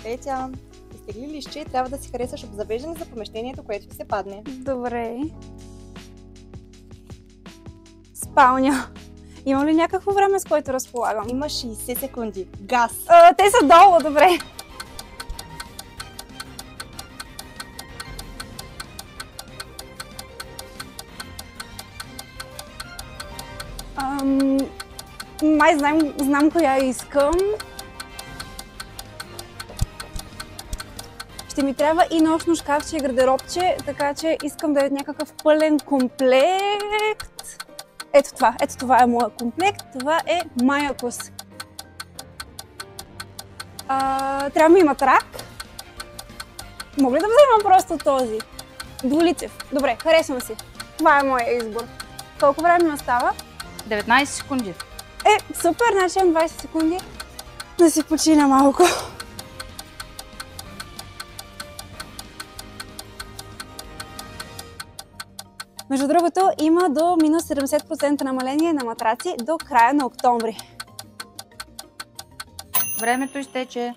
Петя, изтегли листче и трябва да си харесаш обзавеждане за помещението, което ти се падне. Добре. Спалня. Има ли някакво време, с което разполагам? Има 60 секунди. Газ! Те са долу, добре. Май знам коя искам. Ще ми трябва и нощно шкафче и гардеробче, така че искам да е някакъв пълен комплект. Ето това е моят комплект, това е Маякос. Трябва да ми има трак. Мога ли да вземам просто този? Двулицев. Добре, харесвам си. Това е моят избор. Колко време ми остава? 19 секунди. Супер, значи имам 20 секунди да си почина малко. Между другото, има до минус 70% намаление на матраци до края на октомври. Времето изтече.